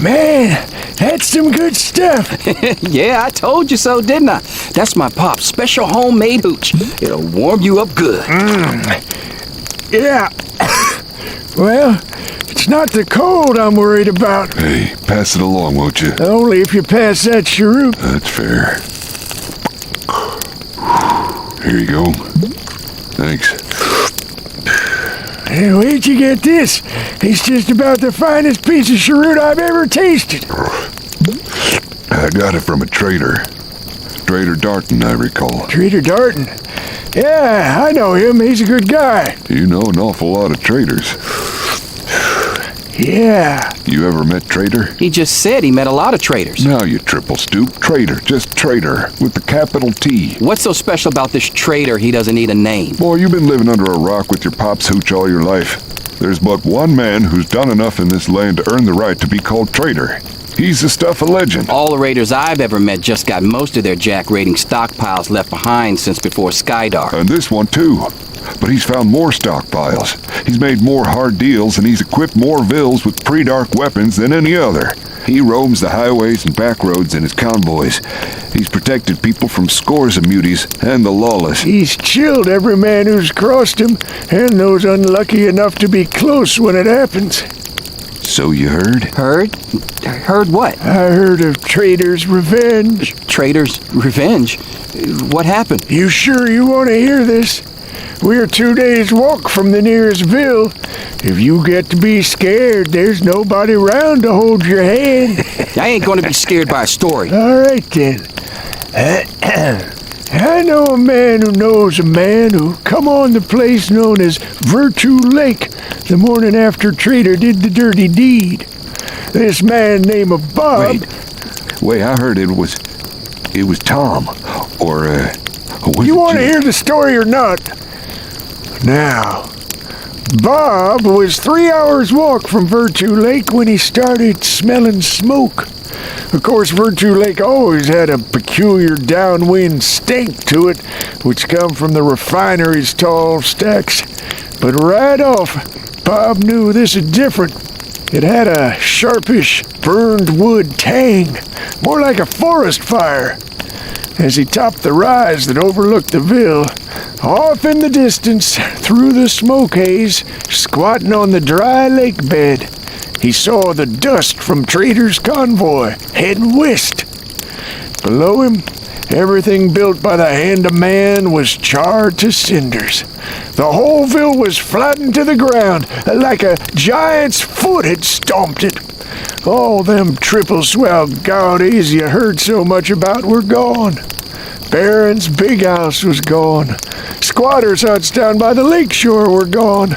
Man, that's some good stuff. Yeah, I told you so, didn't I? That's my pop's special homemade hooch. It'll warm you up good. Yeah. Well, it's not the cold I'm worried about. Hey, pass it along, won't you? Only if you pass that cheroot. That's fair. Here you go. Thanks. Hey, where'd you get this? It's just about the finest piece of cheroot I've ever tasted. I got it from a trader. Trader Darton, I recall. Trader Darton? Yeah, I know him. He's a good guy. You know an awful lot of traders. Yeah. You ever met Trader? He just said he met a lot of traders. Now you triple stoop. Trader, just Trader, with the capital T. What's so special about this trader he doesn't need a name? Boy, you've been living under a rock with your pop's hooch all your life. There's but one man who's done enough in this land to earn the right to be called Trader. He's the stuff of legend. All the raiders I've ever met just got most of their jack raiding stockpiles left behind since before Skydark. And this one too. But he's found more stockpiles. He's made more hard deals, and he's equipped more vills with pre-dark weapons than any other. He roams the highways and back roads in his convoys. He's protected people from scores of muties and the lawless. He's chilled every man who's crossed him, and those unlucky enough to be close when it happens. So you heard? Heard? Heard what? I heard of Trader's revenge. Trader's revenge? What happened? You sure you want to hear this? We're 2 days' walk from the nearest ville. If you get to be scared, there's nobody around to hold your hand. I ain't gonna be scared by a story. All right, then. I know a man who knows a man who come on the place known as Virtue Lake the morning after Trader did the dirty deed. This man named Bob... Wait, I heard it was Tom, or, was You it want to Jim? hear the story or not? Now, Bob was 3 hours' walk from Virtue Lake when he started smelling smoke. Of course, Virtue Lake always had a peculiar downwind stink to it, which come from the refinery's tall stacks. But right off, Bob knew this is different. It had a sharpish, burned wood tang, more like a forest fire. As he topped the rise that overlooked the ville, off in the distance, through the smoke haze, squatting on the dry lake bed, he saw the dust from Trader's convoy heading west. Below him, everything built by the hand of man was charred to cinders. The whole ville was flattened to the ground, like a giant's foot had stomped it. All them triple-swelled gaudies you heard so much about were gone. Barron's big house was gone. Squatters' huts down by the lake shore were gone.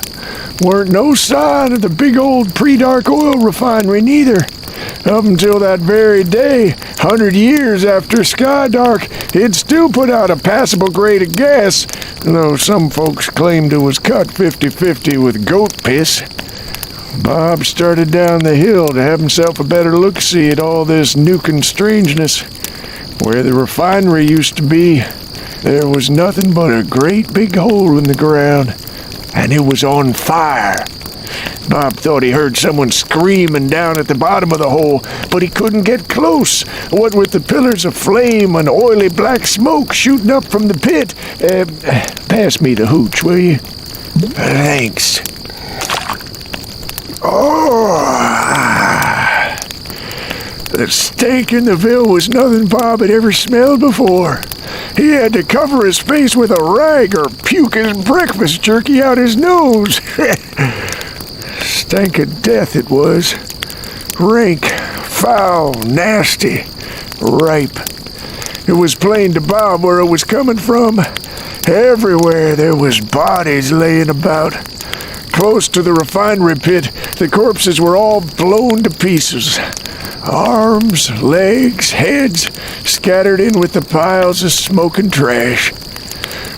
Weren't no sign of the big old pre-dark oil refinery neither. Up until that very day, 100 years after Skydark, it still put out a passable grade of gas, though some folks claimed it was cut 50-50 with goat piss. Bob started down the hill to have himself a better look-see at all this nuking strangeness. Where the refinery used to be, there was nothing but a great big hole in the ground, and it was on fire. Bob thought he heard someone screaming down at the bottom of the hole, but he couldn't get close. What with the pillars of flame and oily black smoke shooting up from the pit. Pass me the hooch, will you? Thanks. The stank in the ville was nothing Bob had ever smelled before. He had to cover his face with a rag or puke his breakfast jerky out his nose. Stank of death it was. Rank, foul, nasty, ripe. It was plain to Bob where it was coming from. Everywhere there was bodies laying about. Close to the refinery pit, the corpses were all blown to pieces. Arms, legs, heads, scattered in with the piles of smoking trash.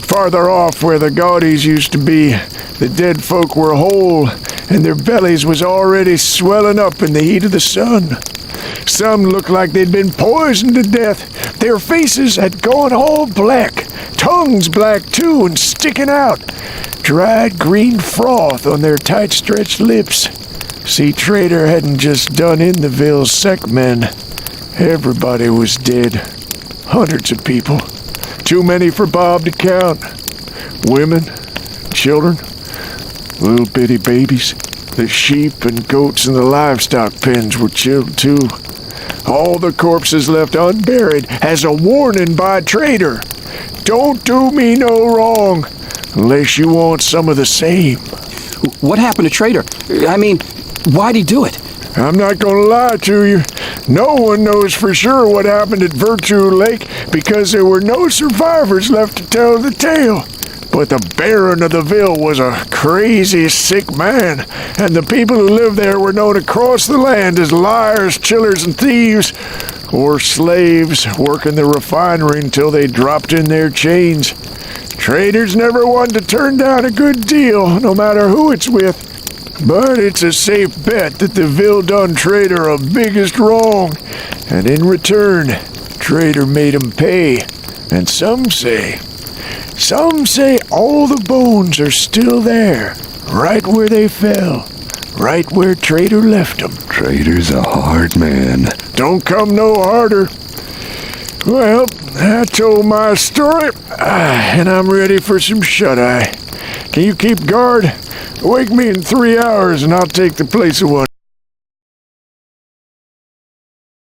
Farther off where the gaudies used to be, the dead folk were whole, and their bellies was already swelling up in the heat of the sun. Some looked like they'd been poisoned to death. Their faces had gone all black, tongues black too and sticking out. Dried green froth on their tight-stretched lips. See, Trader hadn't just done in the Ville's sec men. Everybody was dead. Hundreds of people. Too many for Bob to count. Women, children, little bitty babies. The sheep and goats in the livestock pens were killed too. All the corpses left unburied as a warning by Trader. Don't do me no wrong, unless you want some of the same. What happened to Trader? I mean, why'd he do it? I'm not gonna lie to you. No one knows for sure what happened at Virtue Lake because there were no survivors left to tell the tale. But the Baron of the Ville was a crazy, sick man, and the people who lived there were known across the land as liars, chillers, and thieves, or slaves working the refinery until they dropped in their chains. Traders never want to turn down a good deal, no matter who it's with. But it's a safe bet that the Ville done Trader a biggest wrong, and in return, Trader made him pay. And some say all the bones are still there, right where they fell, right where Trader left them. Trader's a hard man. Don't come no harder. Well, I told my story, and I'm ready for some shut-eye. Can you keep guard? Wake me in 3 hours and I'll take the place of one.